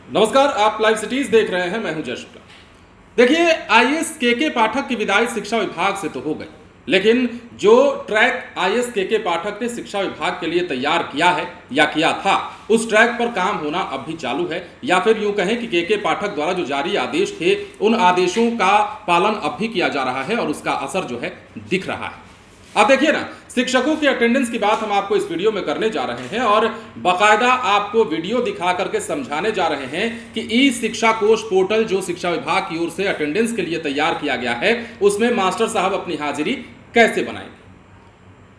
नमस्कार, आप live cities देख रहे हैं। मैं हूं जय शुक्ला। देखिए, आईएएस के पाठक की विदाई शिक्षा विभाग से तो हो गई, लेकिन जो ट्रैक आईएएस के पाठक ने शिक्षा विभाग के लिए तैयार किया है या किया था, उस ट्रैक पर काम होना अब भी चालू है, या फिर यूं कहें कि के पाठक द्वारा जो जारी आदेश थे उन आदेशों का पालन अब भी किया जा रहा है और उसका असर जो है दिख रहा है। अब देखिए ना, शिक्षकों के अटेंडेंस की बात हम आपको इस वीडियो में करने जा रहे हैं और बाकायदा आपको वीडियो दिखा करके समझाने जा रहे हैं कि ई शिक्षा कोश पोर्टल जो शिक्षा विभाग की ओर से अटेंडेंस के लिए तैयार किया गया है, उसमें मास्टर साहब अपनी हाजिरी कैसे बनाएंगे।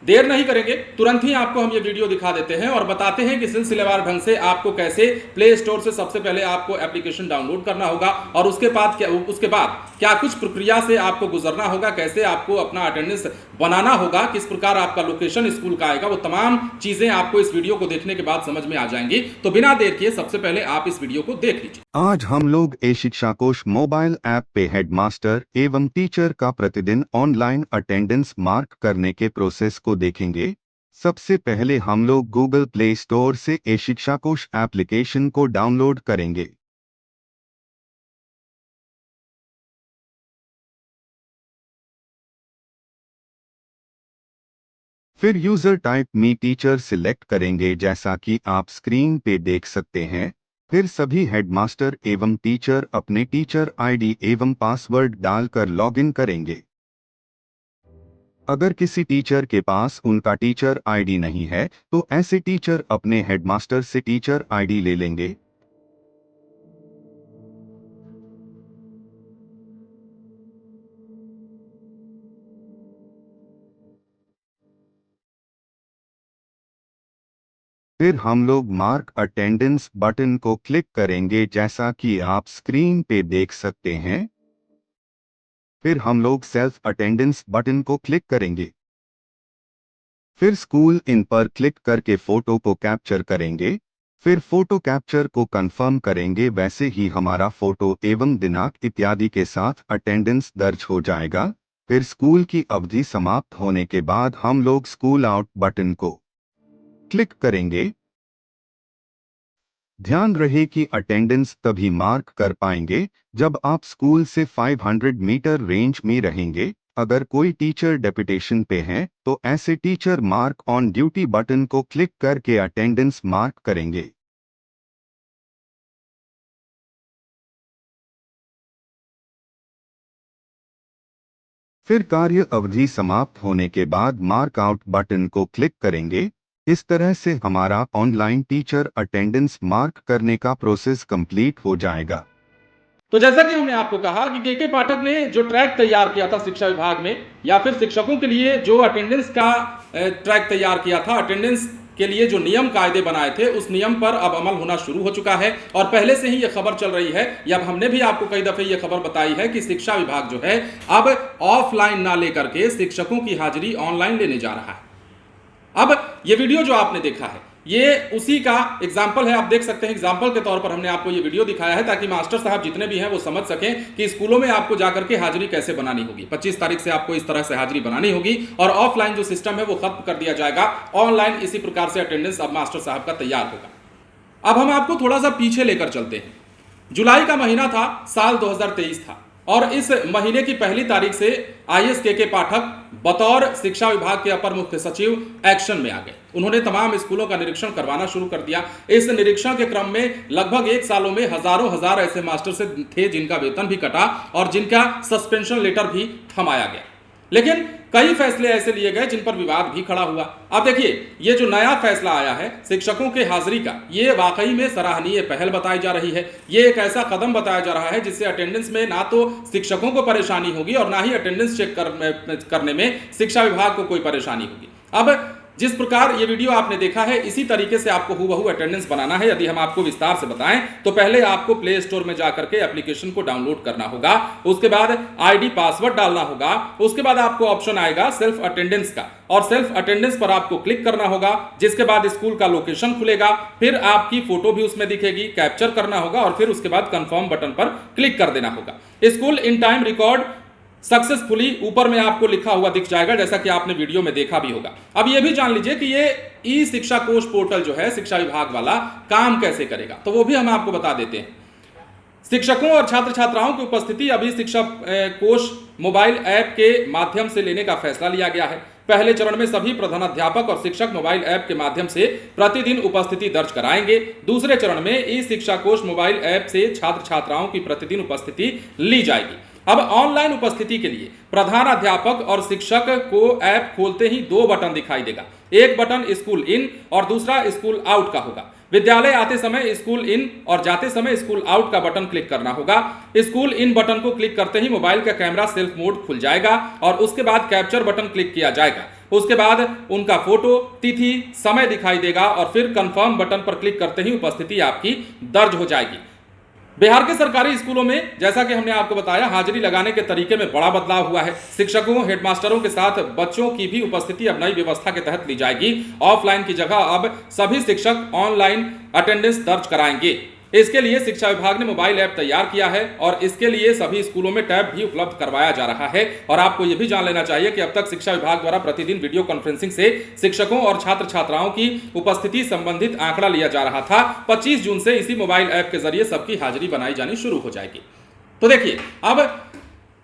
देर नहीं करेंगे, तुरंत ही आपको हम ये वीडियो दिखा देते हैं और बताते हैं कि सिलसिलेवार ढंग से आपको कैसे प्ले स्टोर से सबसे पहले आपको एप्लीकेशन डाउनलोड करना होगा और उसके बाद क्या कुछ प्रक्रिया से आपको गुजरना होगा, कैसे आपको अपना अटेंडेंस बनाना होगा, किस प्रकार आपका लोकेशन स्कूल का आएगा, वो तमाम चीजें आपको इस वीडियो को देखने के बाद समझ में आ जाएंगी। तो बिना देर किए सबसे पहले आप इस वीडियो को देख लीजिए। आज हम लोग ए शिक्षा कोश मोबाइल ऐप पे हेडमास्टर एवं टीचर का प्रतिदिन ऑनलाइन अटेंडेंस मार्क करने के प्रोसेस को देखेंगे। सबसे पहले हम लोग गूगल प्ले स्टोर से ए शिक्षा कोश एप्लीकेशन को डाउनलोड करेंगे। फिर यूजर टाइप मी टीचर सिलेक्ट करेंगे, जैसा कि आप स्क्रीन पे देख सकते हैं। फिर सभी हेडमास्टर एवं टीचर अपने टीचर आईडी एवं पासवर्ड डालकर लॉगिन करेंगे। अगर किसी टीचर के पास उनका टीचर आईडी नहीं है तो ऐसे टीचर अपने हेडमास्टर से टीचर आईडी ले लेंगे। फिर हम लोग मार्क अटेंडेंस बटन को क्लिक करेंगे, जैसा कि आप स्क्रीन पे देख सकते हैं। फिर हम लोग सेल्फ अटेंडेंस बटन को क्लिक करेंगे। फिर स्कूल इन पर क्लिक करके फोटो को कैप्चर करेंगे। फिर फोटो कैप्चर को कंफर्म करेंगे, वैसे ही हमारा फोटो एवं दिनांक इत्यादि के साथ अटेंडेंस दर्ज हो जाएगा। फिर स्कूल की अवधि समाप्त होने के बाद हम लोग स्कूल आउट बटन को क्लिक करेंगे। ध्यान रहे कि अटेंडेंस तभी मार्क कर पाएंगे जब आप स्कूल से 500 मीटर रेंज में रहेंगे। अगर कोई टीचर डेपुटेशन पे हैं तो ऐसे teacher mark on duty button को क्लिक करके अटेंडेंस मार्क करेंगे। फिर कार्य अवधि समाप्त होने के बाद मार्क आउट बटन को क्लिक करेंगे। इस तरह से हमारा ऑनलाइन टीचर अटेंडेंस मार्क करने का प्रोसेस कंप्लीट हो जाएगा। तो जैसा कि हमने आपको कहा कि के पाठक ने जो ट्रैक तैयार किया था शिक्षा विभाग में, या फिर शिक्षकों के लिए जो अटेंडेंस का ट्रैक तैयार किया था, अटेंडेंस के लिए जो नियम कायदे बनाए थे, उस नियम पर अब अमल होना शुरू हो चुका है। और पहले से ही यह खबर चल रही है, या हमने भी आपको कई दफे यह खबर बताई है कि शिक्षा विभाग जो है अब ऑफलाइन ना लेकर के शिक्षकों की हाजिरी ऑनलाइन लेने जा रहा है। अब ये वीडियो जो आपने देखा है, ये उसी का एग्जाम्पल है। आप देख सकते हैं, एग्जाम्पल के तौर पर हमने आपको ये वीडियो दिखाया है ताकि मास्टर साहब जितने भी हैं वो समझ सकें कि स्कूलों में आपको जाकर के हाजिरी कैसे बनानी होगी। 25 तारीख से आपको इस तरह से हाजिरी बनानी होगी और ऑफलाइन जो सिस्टम है वो खत्म कर दिया जाएगा। ऑनलाइन इसी प्रकार से अटेंडेंस अब मास्टर साहब का तैयार होगा। अब हम आपको थोड़ा सा पीछे लेकर चलते हैं। जुलाई का महीना था, साल 2023 था, और इस महीने की पहली तारीख से आईएएस के पाठक बतौर शिक्षा विभाग के अपर मुख्य सचिव एक्शन में आ गए। उन्होंने तमाम स्कूलों का निरीक्षण करवाना शुरू कर दिया। इस निरीक्षण के क्रम में लगभग 1 सालों में हजारों हजार ऐसे मास्टर से थे जिनका वेतन भी कटा और जिनका सस्पेंशन लेटर भी थमाया गया। लेकिन कई फैसले ऐसे लिए गए जिन पर विवाद भी खड़ा हुआ। अब देखिए, ये जो नया फैसला आया है शिक्षकों के हाजिरी का, ये वाकई में सराहनीय पहल बताई जा रही है। ये एक ऐसा कदम बताया जा रहा है जिससे अटेंडेंस में ना तो शिक्षकों को परेशानी होगी और ना ही अटेंडेंस चेक करने में शिक्षा विभाग को कोई परेशानी होगी। अब जिस प्रकार ये वीडियो आपने देखा है, इसी तरीके से आपको हूबहू अटेंडेंस बनाना है। यदि हम आपको विस्तार से बताएं तो पहले आपको प्ले स्टोर में जाकर के एप्लीकेशन को डाउनलोड करना होगा, उसके बाद आईडी पासवर्ड डालना होगा, उसके बाद आपको ऑप्शन आएगा सेल्फ अटेंडेंस का, और सेल्फ अटेंडेंस पर आपको क्लिक करना होगा, जिसके बाद स्कूल का लोकेशन खुलेगा, फिर आपकी फोटो भी उसमें दिखेगी, कैप्चर करना होगा और फिर उसके बाद कंफर्म बटन पर क्लिक कर देना होगा। School in time record successfully ऊपर में आपको लिखा हुआ दिख जाएगा, जैसा कि आपने वीडियो में देखा भी होगा। अब यह भी जान लीजिए कि ये ई शिक्षा कोश पोर्टल जो है शिक्षा विभाग वाला काम कैसे करेगा, तो वो भी हम आपको बता देते हैं। शिक्षकों और छात्र छात्राओं की उपस्थिति अभी शिक्षा कोष मोबाइल ऐप के माध्यम से लेने का फैसला लिया गया है। पहले चरण में सभी प्रधानाध्यापक और शिक्षक मोबाइल ऐप के माध्यम से प्रतिदिन उपस्थिति दर्ज कराएंगे। दूसरे चरण में ई शिक्षा कोष मोबाइल ऐप से छात्र छात्राओं की प्रतिदिन उपस्थिति ली जाएगी। अब ऑनलाइन उपस्थिति के लिए प्रधानाध्यापक और शिक्षक को ऐप खोलते ही दो बटन दिखाई देगा। एक बटन स्कूल इन और दूसरा स्कूल आउट का होगा। विद्यालय आते समय स्कूल इन और जाते समय स्कूल आउट का बटन क्लिक करना होगा। स्कूल इन बटन को क्लिक करते ही मोबाइल का कैमरा सेल्फ मोड खुल जाएगा और उसके बाद कैप्चर बटन क्लिक किया जाएगा। उसके बाद उनका फोटो, तिथि, समय दिखाई देगा और फिर कंफर्म बटन पर क्लिक करते ही उपस्थिति आपकी दर्ज हो जाएगी। बिहार के सरकारी स्कूलों में जैसा कि हमने आपको बताया, हाजिरी लगाने के तरीके में बड़ा बदलाव हुआ है। शिक्षकों, हेडमास्टरों के साथ बच्चों की भी उपस्थिति अब नई व्यवस्था के तहत ली जाएगी। ऑफलाइन की जगह अब सभी शिक्षक ऑनलाइन अटेंडेंस दर्ज कराएंगे। इसके लिए शिक्षा विभाग ने मोबाइल ऐप तैयार किया है और इसके लिए सभी स्कूलों में टैब भी उपलब्ध करवाया जा रहा है। और आपको यह भी जान लेना चाहिए कि अब तक शिक्षा विभाग द्वारा प्रतिदिन वीडियो कॉन्फ्रेंसिंग से शिक्षकों और छात्र छात्राओं की उपस्थिति संबंधित आंकड़ा लिया जा रहा था। 25 जून से इसी मोबाइल ऐप के जरिए सबकी हाजिरी बनाई जानी शुरू हो जाएगी। तो देखिए, अब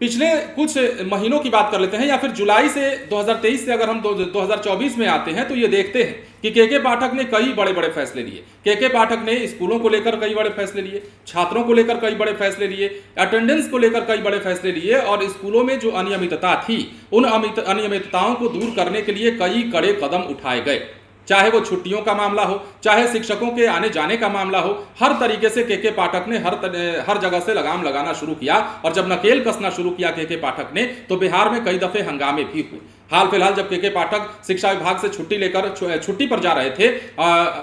पिछले कुछ महीनों की बात कर लेते हैं, या फिर जुलाई से 2023 से अगर हम 2024 में आते हैं तो ये देखते हैं कि के पाठक ने कई बड़े बड़े फैसले लिए। के पाठक ने स्कूलों को लेकर कई बड़े फैसले लिए, छात्रों को लेकर कई बड़े फैसले लिए, अटेंडेंस को लेकर कई बड़े फैसले लिए और स्कूलों में जो अनियमितता थी उन अनियमितताओं को दूर करने के लिए कई कड़े कदम उठाए गए। चाहे वो छुट्टियों का मामला हो, चाहे शिक्षकों के आने जाने का मामला हो, हर तरीके से के पाठक ने हर जगह से लगाम लगाना शुरू किया। और जब नकेल कसना शुरू किया के पाठक ने, तो बिहार में कई दफे हंगामे भी हुए। हाल फिलहाल जब के पाठक शिक्षा विभाग से छुट्टी लेकर छुट्टी पर जा रहे थे,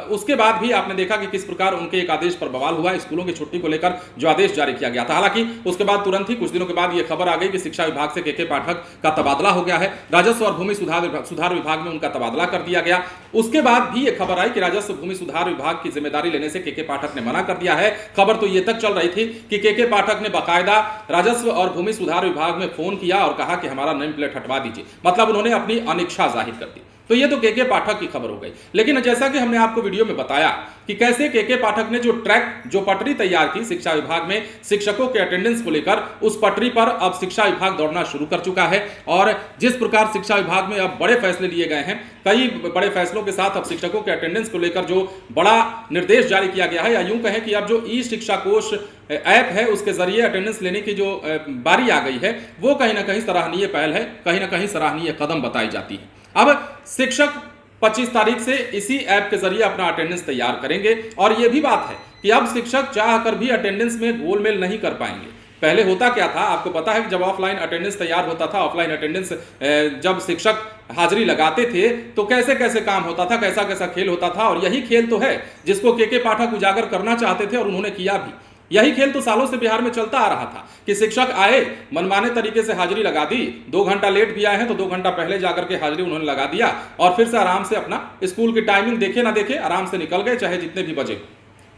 उसके बाद भी आपने देखा कि किस प्रकार उनके एक आदेश पर बवाल हुआ। स्कूलों की छुट्टी को लेकर जो आदेश जारी किया गया था, हालांकि उसके बाद तुरंत ही कुछ दिनों के बाद यह खबर आ गई कि शिक्षा विभाग से के पाठक का तबादला हो गया है। राजस्व और भूमि सुधार विभाग में उनका तबादला कर दिया गया। उसके बाद भी यह खबर आई कि राजस्व भूमि सुधार विभाग की जिम्मेदारी लेने से के पाठक ने मना कर दिया है। खबर तो यह तक चल रही थी कि के पाठक ने बाकायदा राजस्व और भूमि सुधार विभाग में फोन किया और कहा कि हमारा नेम प्लेट हटवा दीजिए। मतलब उन्होंने अपनी अनिच्छा जाहिर कर दी। तो ये तो के पाठक की खबर हो गई। लेकिन जैसा कि हमने आपको वीडियो में बताया कि कैसे के पाठक ने जो पटरी तैयार की शिक्षा विभाग में शिक्षकों के अटेंडेंस को लेकर, उस पटरी पर अब शिक्षा विभाग दौड़ना शुरू कर चुका है। और जिस प्रकार शिक्षा विभाग में अब बड़े फैसले लिए गए हैं, कई बड़े फैसलों के साथ अब शिक्षकों के अटेंडेंस को लेकर जो बड़ा निर्देश जारी किया गया है, या यूं कहें कि अब जो ई शिक्षा कोष ऐप है उसके जरिए अटेंडेंस लेने की जो बारी आ गई है, वो कहीं ना कहीं सराहनीय पहल है, कहीं ना कहीं सराहनीय कदम बताई जाती है। अब शिक्षक 25 तारीख से इसी ऐप के जरिए अपना अटेंडेंस तैयार करेंगे। और यह भी बात है कि अब शिक्षक चाहकर भी अटेंडेंस में गोलमेल नहीं कर पाएंगे। पहले होता क्या था, आपको पता है कि जब ऑफलाइन अटेंडेंस तैयार होता था, ऑफलाइन अटेंडेंस जब शिक्षक हाजिरी लगाते थे तो कैसे कैसे काम होता था, कैसा कैसा खेल होता था। और यही खेल तो है जिसको के पाठक उजागर करना चाहते थे और उन्होंने किया भी। यही खेल तो सालों से बिहार में चलता आ रहा था कि शिक्षक आए, मनमाने तरीके से हाजिरी लगा दी, 2 घंटा लेट भी आए हैं तो 2 घंटा पहले जाकर के हाजिरी उन्होंने लगा दिया और फिर से आराम से अपना स्कूल की टाइमिंग देखे ना देखे आराम से निकल गए, चाहे जितने भी बजे।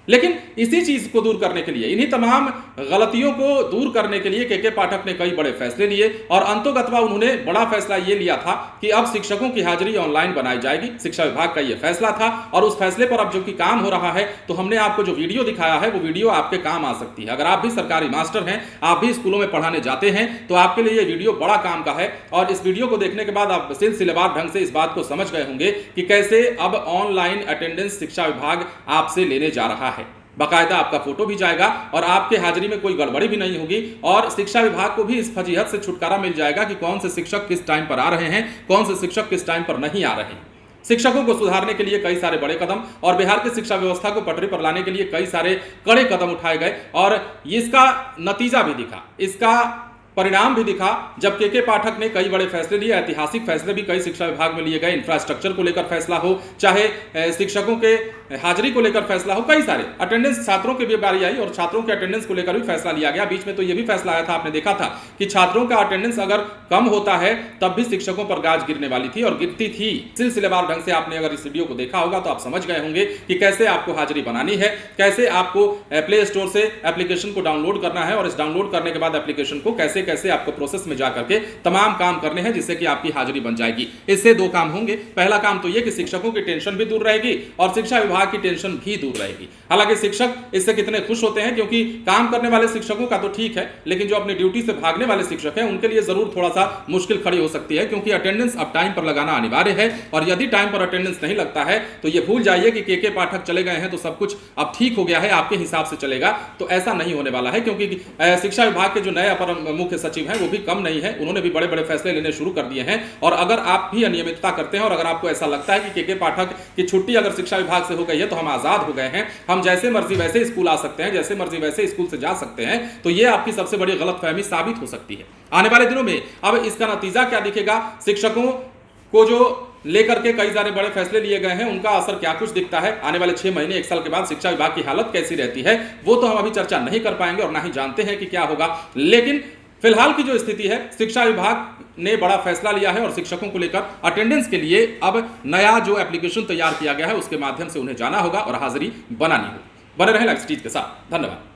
लेकिन इसी चीज को दूर करने के लिए, इन्हीं तमाम गलतियों को दूर करने के लिए के पाठक ने कई बड़े फैसले लिए। और अंतोगत्वा उन्होंने बड़ा फैसला ये लिया था कि अब शिक्षकों की हाजिरी ऑनलाइन बनाई जाएगी। शिक्षा विभाग का ये फैसला था और उस फैसले पर अब जो कि काम हो रहा है, तो हमने आपको जो वीडियो दिखाया है वो वीडियो आपके काम आ सकती है। अगर आप भी सरकारी मास्टर हैं, आप भी स्कूलों में पढ़ाने जाते हैं, तो आपके लिए ये वीडियो बड़ा काम का है। और इस वीडियो को देखने के बाद आप सिलसिलेवार ढंग से इस बात को समझ गए होंगे कि कैसे अब ऑनलाइन अटेंडेंस शिक्षा विभाग आपसे लेने जा रहा है। बाकायदा आपका फोटो भी जाएगा और आपके हाजिरी में कोई गड़बड़ी भी नहीं होगी। और शिक्षा विभाग को भी इस फजीहत से छुटकारा मिल जाएगा कि कौन से शिक्षक किस टाइम पर आ रहे हैं, कौन से शिक्षक किस टाइम पर नहीं आ रहे हैं। शिक्षकों को सुधारने के लिए कई सारे बड़े कदम और बिहार की शिक्षा व्यवस्था को पटरी पर लाने के लिए कई सारे कड़े कदम उठाए गए और इसका नतीजा भी दिखा, इसका परिणाम भी दिखा जब के पाठक ने कई बड़े फैसले लिए। ऐतिहासिक फैसले भी कई शिक्षा विभाग में लिए गए। इंफ्रास्ट्रक्चर को लेकर फैसला हो, चाहे शिक्षकों के हाजिरी को लेकर फैसला हो, कई सारे अटेंडेंस, छात्रों की भी बारी आई और छात्रों के अटेंडेंस को लेकर भी फैसला लिया गया। बीच में तो यह भी फैसला आया था, आपने देखा था कि छात्रों का अटेंडेंस अगर कम होता है तब भी शिक्षकों पर गाज गिरने वाली थी और गिरती थी। सिलसिलेवार ढंग से आपने अगर इस वीडियो को देखा होगा तो आप समझ गए होंगे कि कैसे आपको हाजिरी बनानी है, कैसे आपको प्ले स्टोर से एप्लीकेशन को डाउनलोड करना है और इस डाउनलोड करने के बाद एप्लीकेशन को कैसे कैसे आपको प्रोसेस में जाकर के तमाम काम करने हैं जिससे कि आपकी हाजिरी बन जाएगी। इससे 2 काम होंगे। पहला काम तो यह कि शिक्षकों की टेंशन भी दूर रहेगी और शिक्षा विभाग की टेंशन भी दूर रहेगी। हालांकि शिक्षक इससे कितने खुश होते हैं, क्योंकि काम करने वाले शिक्षकों का तो ठीक है, लेकिन जो अपनी ड्यूटी से भागने वाले शिक्षक हैं उनके लिए जरूर थोड़ा सा मुश्किल खड़ी हो सकती है, क्योंकि अटेंडेंस अब टाइम पर लगाना अनिवार्य है। और यदि टाइम पर अटेंडेंस नहीं लगता है तो ये भूल जाइए कि के पाठक चले गए हैं तो सब कुछ अब ठीक हो गया है, आपके हिसाब से चलेगा। तो ऐसा नहीं होने वाला है, क्योंकि शिक्षा विभाग के जो नए अपर मुख्य सचिव हैं वो भी कम नहीं है, उन्होंने भी बड़े बड़े फैसले लेने शुरू कर दिए हैं। और अगर आप भी अनियमितता करते हैं और अगर आपको ऐसा लगता है कि के पाठक की छुट्टी अगर शिक्षा विभाग से हो गई है तो हम आजाद हो गए हैं, हम जैसे मर्जी वैसे स्कूल आ सकते हैं, जैसे मर्जी वैसे स्कूल से जा सकते हैं, तो यह आपकी सबसे बड़ी गलतफहमी साबित हो सकती है। आने वाले दिनों में अब इसका नतीजा क्या दिखेगा, शिक्षकों को जो लेकर के कई सारे बड़े फैसले लिए गए हैं उनका असर क्या कुछ दिखता है, आने वाले 6 महीने 1 साल के बाद शिक्षा विभाग की हालत कैसी रहती है, वो तो हम अभी चर्चा नहीं कर पाएंगे और ना ही जानते हैं कि क्या होगा। लेकिन फिलहाल की जो स्थिति है, शिक्षा विभाग ने बड़ा फैसला लिया है और शिक्षकों को लेकर अटेंडेंस के लिए अब नया जो एप्लीकेशन तैयार किया गया है उसके माध्यम से उन्हें जाना होगा और हाजिरी बनानी होगी। बने रहें लाइव सिटीज के साथ। धन्यवाद।